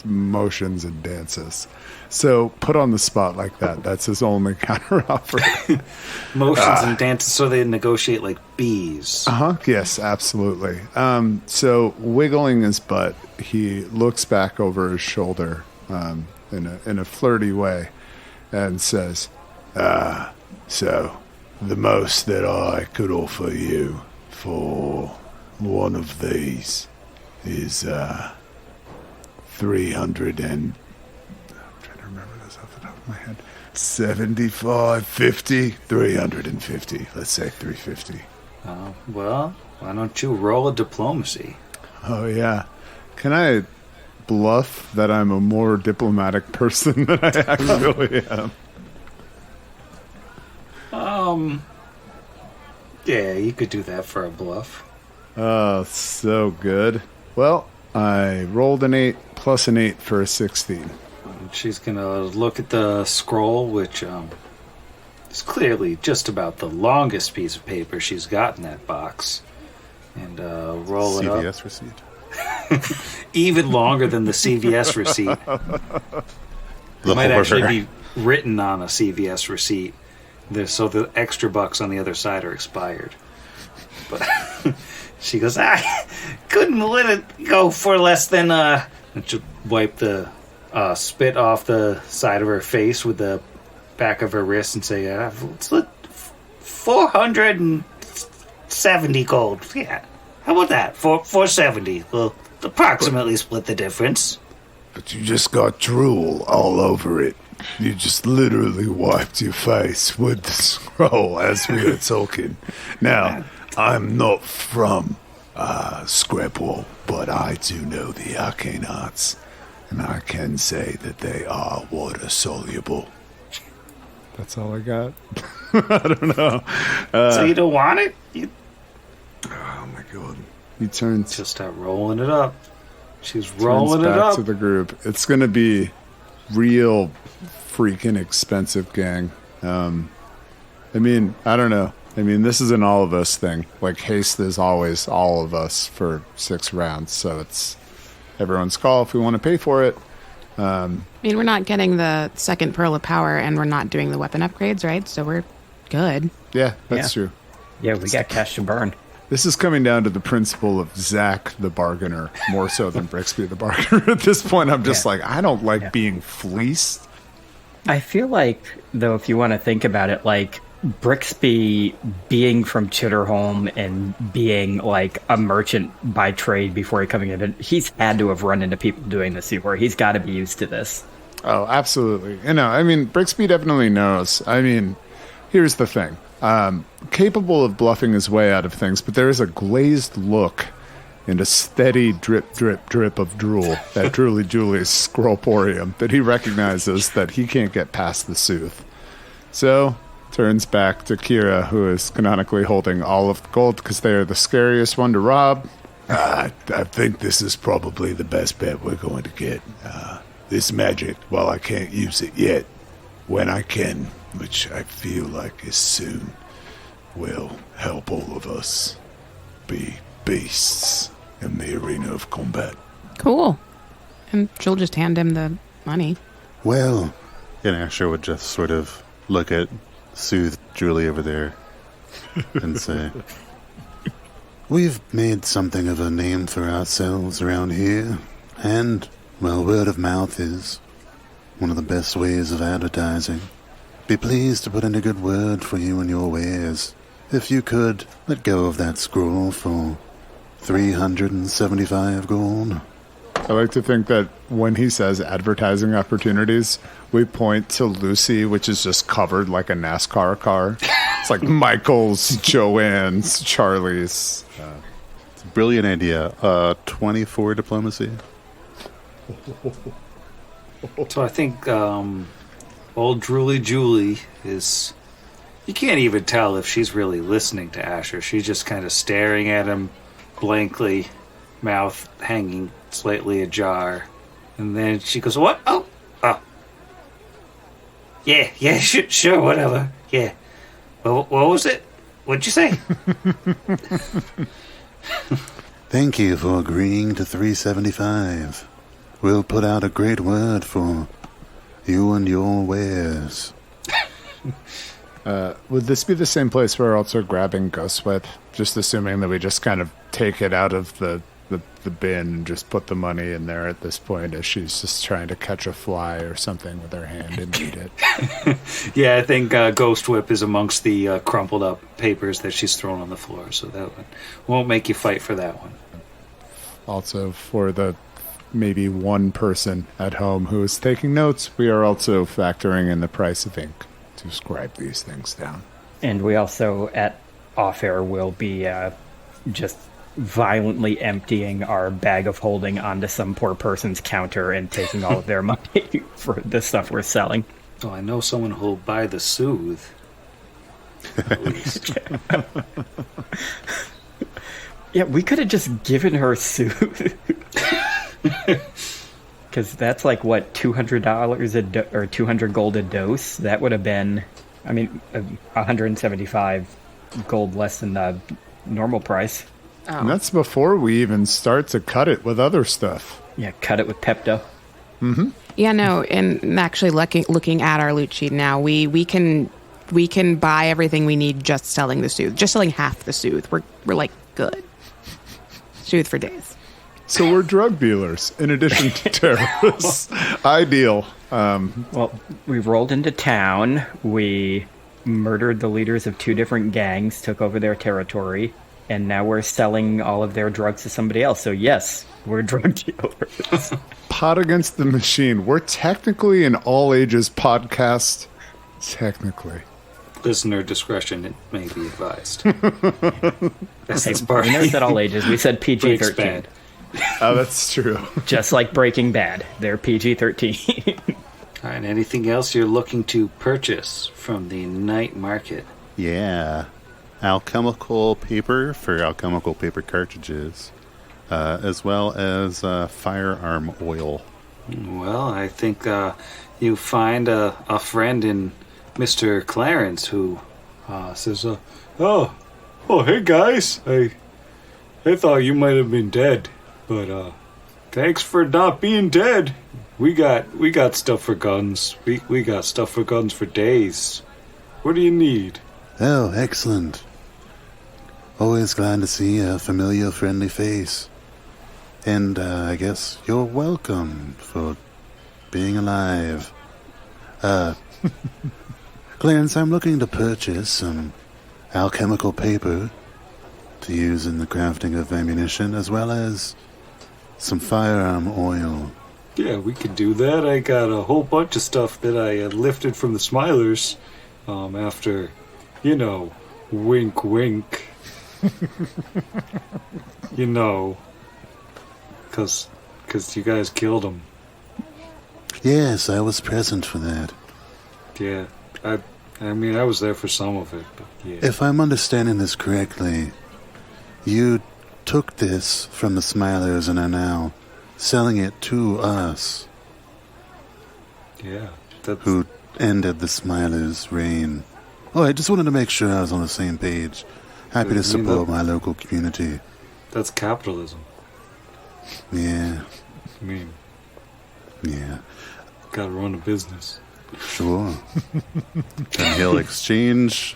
motions and dances. So put on the spot like that's his only counteroffer. Motions and dances, so they negotiate like bees. Yes, absolutely. So wiggling his butt, he looks back over his shoulder in a flirty way and says, So, the most that I could offer you for one of these is 300 and... I'm trying to remember this off the top of my head. 75, 50, 350. Let's say 350. Well, why don't you roll a diplomacy? oh yeah, can I bluff that I'm a more diplomatic person than I actually am? Yeah, you could do that for a bluff. Oh, so good. Well, I rolled an 8 plus an 8 for a 16. And she's gonna look at the scroll, which is clearly just about the longest piece of paper she's got in that box, and roll it up. CVS receipt. Even longer than the CVS receipt. It might actually be written on a CVS receipt. So the extra bucks on the other side are expired. But she goes, I couldn't let it go for less than... And she'll wipe the spit off the side of her face with the back of her wrist and say, let's let 470 gold. Yeah. How about that? 470. We'll approximately split the difference. But you just got drool all over it. You just literally wiped your face with the scroll as we were talking. Now, I'm not from Scrapwall, but I do know the arcane arts, and I can say that they are water soluble. That's all I got. I don't know. So you don't want it? Oh my god. He turns Just start rolling it up. She's rolling it back up. to the group. It's going to be real freaking expensive, gang. I mean, I don't know. I mean, this is an all of us thing. Like, haste is always all of us for 6 rounds. So it's everyone's call if we want to pay for it. I mean, we're not getting the second pearl of power, and we're not doing the weapon upgrades, right? So we're good. Yeah, that's true. Yeah, we got cash to burn. This is coming down to the principle of Zach the bargainer, more so than Brixby the bargainer. At this point, I'm just like, I don't like being fleeced. I feel like, though, if you want to think about it, like, Brixby being from Chitterhome and being, like, a merchant by trade before he coming in, he's had to have run into people doing this before. He's got to be used to this. Oh, absolutely. You know, I mean, Brixby definitely knows. I mean, here's the thing. Capable of bluffing his way out of things, but there is a glazed look and a steady drip, drip, drip of drool at Drooly Julie's Scrollporium that he recognizes that he can't get past the sooth. So, turns back to Kira, who is canonically holding all of the gold because they are the scariest one to rob. I think this is probably the best bet we're going to get. This magic, while I can't use it yet, when I can, which I feel like is soon, will help all of us be beasts in the arena of combat. Cool. And she'll just hand him the money. Well, and Asher would just sort of look at soothe Julie over there and say, we've made something of a name for ourselves around here, and, well, word of mouth is one of the best ways of advertising. Be pleased to put in a good word for you and your wares. If you could let go of that scroll for 375 gold. I like to think that when he says advertising opportunities, we point to Lucy, which is just covered like a NASCAR car. It's like Michael's, Joanne's, Charlie's. It's a brilliant idea. 24 diplomacy. So I think old Drooly Julie is... You can't even tell if she's really listening to Asher. She's just kind of staring at him blankly, mouth hanging slightly ajar. And then she goes, what? Oh. Yeah, sure, whatever. Yeah. Well, what was it? What'd you say? Thank you for agreeing to $3.75. We'll put out a great word for you and your wares. Would this be the same place we're also grabbing Ghost Whip? Just assuming that we just kind of take it out of the bin and just put the money in there at this point as she's just trying to catch a fly or something with her hand and eat it. Yeah, I think Ghost Whip is amongst the crumpled up papers that she's thrown on the floor, so that one won't make you fight for that one. Also, for the maybe one person at home who is taking notes, we are also factoring in the price of ink to scribe these things down. And we also, at off-air, will be just violently emptying our bag of holding onto some poor person's counter and taking all of their money for the stuff we're selling. Oh, I know someone who'll buy the Soothe. At least. Yeah, we could have just given her Soothe. Because that's like, what, $200 or 200 gold a dose? That would have been, 175 gold less than the normal price. Oh. And that's before we even start to cut it with other stuff. Yeah, cut it with Pepto. Mm-hmm. Yeah, no, and actually looking at our loot sheet now, we can buy everything we need just selling the Soothe. Just selling half the Soothe. We're like good. Soothe for days. So we're drug dealers in addition to terrorists. Ideal. Well, we rolled into town. We murdered the leaders of 2 different gangs, took over their territory, and now we're selling all of their drugs to somebody else. So yes, we're drug dealers. Pot against the machine. We're technically an all ages podcast. Technically. Listener discretion, it may be advised. That's Hey, part. we never said all ages. We said PG-13. Oh, that's true. Just like Breaking Bad. They're PG-13. All right, anything else you're looking to purchase from the night market? Yeah. Alchemical paper for alchemical paper cartridges, as well as firearm oil. Well, I think you find a friend in Mr. Clarence who says, oh, hey guys, I thought you might have been dead, but thanks for not being dead. We got stuff for guns. We got stuff for guns for days. What do you need? Oh, excellent. Always glad to see a familiar, friendly face. And I guess you're welcome for being alive. Clarence, I'm looking to purchase some alchemical paper to use in the crafting of ammunition, as well as some firearm oil. Yeah, we could do that. I got a whole bunch of stuff that I had lifted from the Smilers after, wink, wink. Because you guys killed him. Yes, I was present for that. Yeah, I was there for some of it, but yeah. If I'm understanding this correctly, you took this from the Smilers and are now selling it to us. Yeah. Who ended the Smilers' reign. Oh, I just wanted to make sure I was on the same page. Happy to support my local community. That's capitalism. Yeah. Yeah. Gotta run a business. Sure. And he'll exchange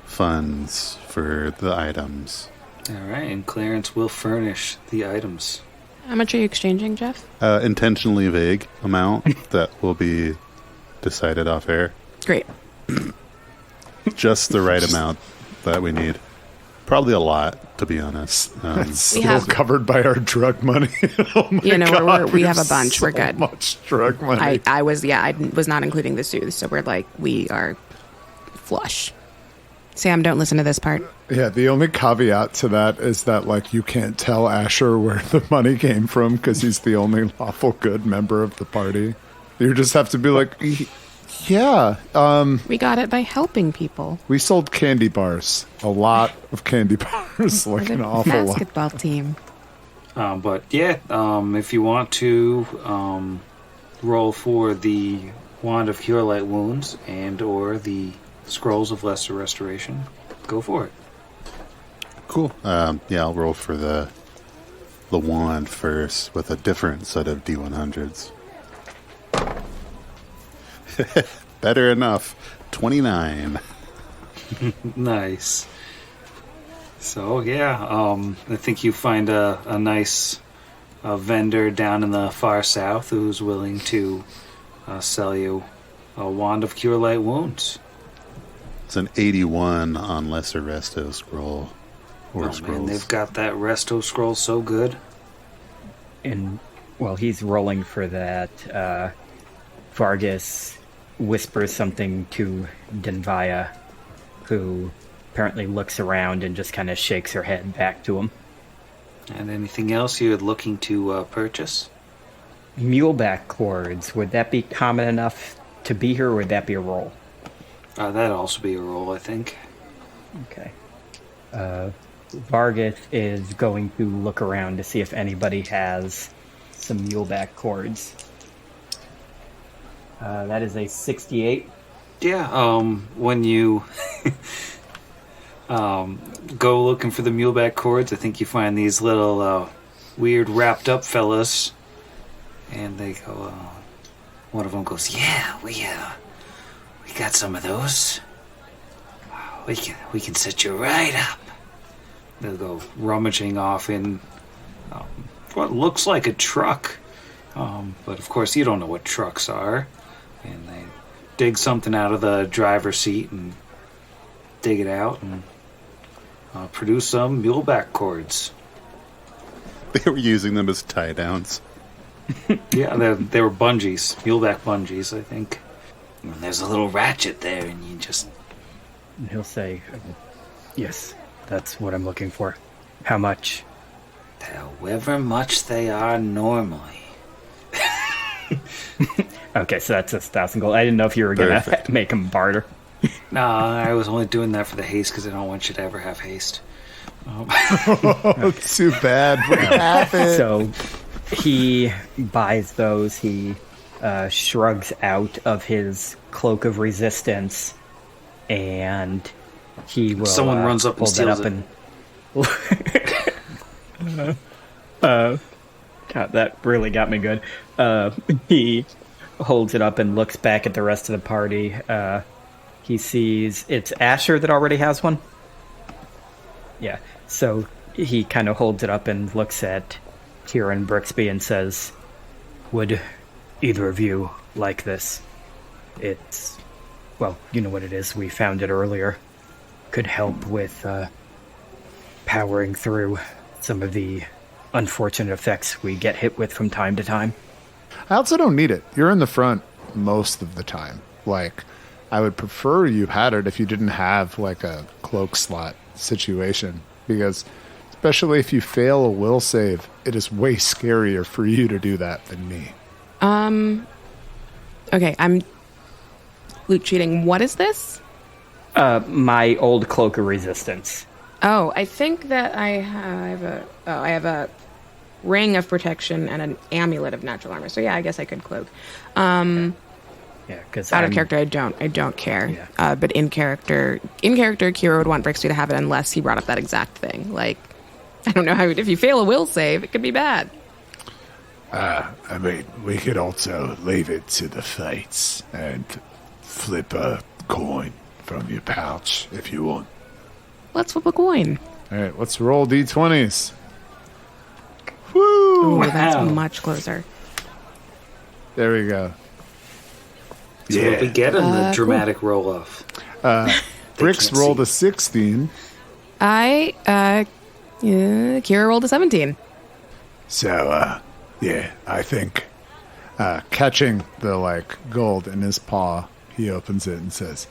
funds for the items. All right, and Clarence will furnish the items. How much are you exchanging, Jeff? Intentionally vague amount that will be decided off air. Great. Just the right amount that we need. Probably a lot, to be honest. It's still covered by our drug money. Oh my God, we have a bunch. We're good. Much drug money. I was not including the sooths, so we are flush. Sam, don't listen to this part. Yeah, the only caveat to that is that, like, you can't tell Asher where the money came from because he's the only lawful good member of the party. You just have to be like, yeah. We got it by helping people. We sold candy bars. A lot of candy bars. Like an awful lot. Basketball team. But yeah, if you want to roll for the Wand of Cure Light Wounds and or the Scrolls of Lesser Restoration, go for it. Cool. Yeah, I'll roll for the wand first with a different set of D100s. Better enough. 29. Nice. So yeah, I think you find a nice vendor down in the far south who's willing to sell you a Wand of Cure Light Wounds. It's an 81 on Lesser Resto Scroll. Or Scrolls. Man, they've got that Resto Scroll so good. And while he's rolling for that, Vargas whispers something to Denvaya, who apparently looks around and just kind of shakes her head back to him. And anything else you're looking to purchase? Muleback cords, would that be common enough to be here, or would that be a roll? That'd also be a roll, I think. Okay. Vargas is going to look around to see if anybody has some muleback cords. That is a 68. Yeah, when you go looking for the muleback cords, I think you find these little weird wrapped up fellas, and they go, one of them goes, yeah, we got some of those. We can set you right up. They'll go rummaging off in what looks like a truck, but of course you don't know what trucks are. And they dig something out of the driver's seat and dig it out and produce some muleback cords. They were using them as tie downs. Yeah, they were bungees, muleback bungees, I think. And there's a little ratchet there, and you just... And he'll say, yes, that's what I'm looking for. How much? However much they are normally. Okay, so that's 1,000 gold. I didn't know if you were going to make him barter. No, I was only doing that for the haste because I don't want you to ever have haste. Too bad. What happened? So he buys those. He shrugs out of his cloak of resistance, and he will. Someone runs up and steals it. God, that really got me good. He holds it up and looks back at the rest of the party. He sees it's Asher that already has one. Yeah, so he kind of holds it up and looks at Kieran Brixby and says, would either of you like this? It's, well, you know what it is. We found it earlier. Could help with powering through some of the unfortunate effects we get hit with from time to time. I also don't need it. You're in the front most of the time. Like, I would prefer you had it if you didn't have, like, a cloak slot situation. Because, especially if you fail a will save, it is way scarier for you to do that than me. Okay, I'm loot cheating. What is this? my old cloak of resistance. Oh, I think that I have a ring of protection and an amulet of natural armor. So yeah, I guess I could cloak. Yeah, because out of character, I don't care. Yeah. But in character, Kira would want Brixby to have it unless he brought up that exact thing. Like, I don't know how. If you fail a will save, it could be bad. I mean, we could also leave it to the fates and flip a coin from your pouch if you want. Let's flip a coin. All right, let's roll d20s. Woo! Wow. That's much closer. There we go. So what we get in the dramatic roll-off. Brix rolled a 16. Kira rolled a 17. So, yeah, I think Catching the gold in his paw, he opens it and says,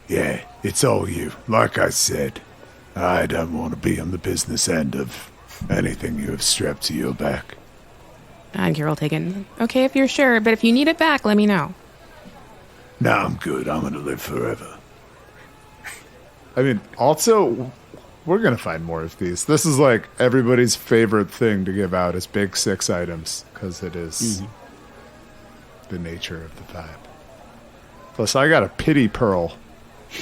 yeah, it's all you. Like I said, I don't want to be on the business end of anything you have strapped to your back. And Kira will take it. Okay, if you're sure, but if you need it back, let me know. No, I'm good. I'm going to live forever. I mean, also, we're going to find more of these. This is everybody's favorite thing to give out is big 6 items, because it is the nature of the vibe. Plus, I got a pity pearl.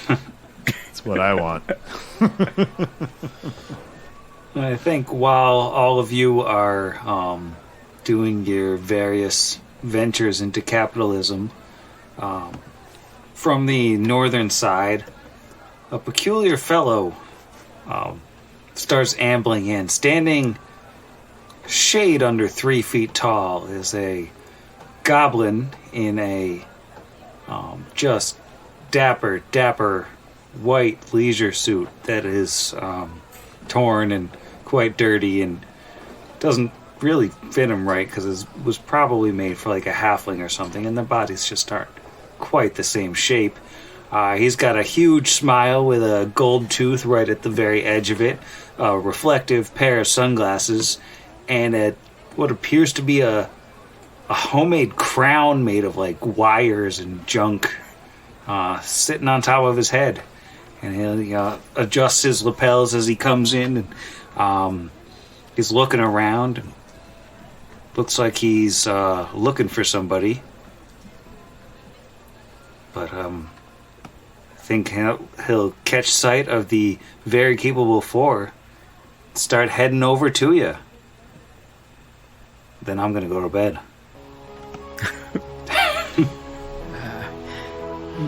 That's what I want. I think while all of you are doing your various ventures into capitalism, from the northern side, a peculiar fellow starts ambling in. Standing shade under 3 feet tall is a goblin in a just dapper white leisure suit that is torn and quite dirty and doesn't really fit him right because it was probably made for a halfling or something, and the bodies just aren't quite the same shape. He's got a huge smile with a gold tooth right at the very edge of it, a reflective pair of sunglasses, and what appears to be a homemade crown made of wires and junk sitting on top of his head. And he adjusts his lapels as he comes in, and he's looking around. Looks like he's looking for somebody. But I think he'll catch sight of the very capable 4, start heading over to you. Then I'm going to go to bed.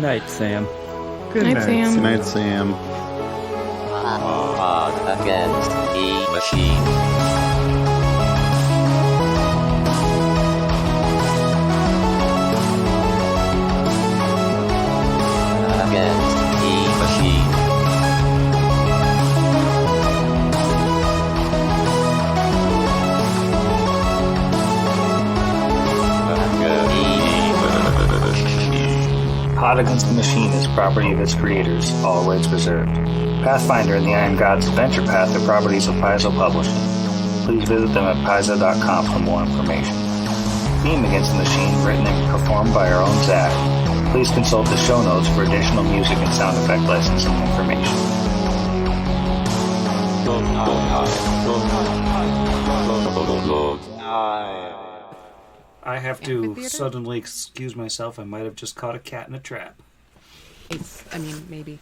Night, Sam. Good Night, night. Sam. Good night, Sam. Against the machine. Against the machine. Hot Against the Machine is property of its creators, all rights reserved. Pathfinder and the Iron Gods Adventure Path are properties of Paizo Publishing. Please visit them at paizo.com for more information. Theme Against the Machine written and performed by our own Zach. Please consult the show notes for additional music and sound effect licensing information. I have to suddenly excuse myself. I might have just caught a cat in a trap. Maybe.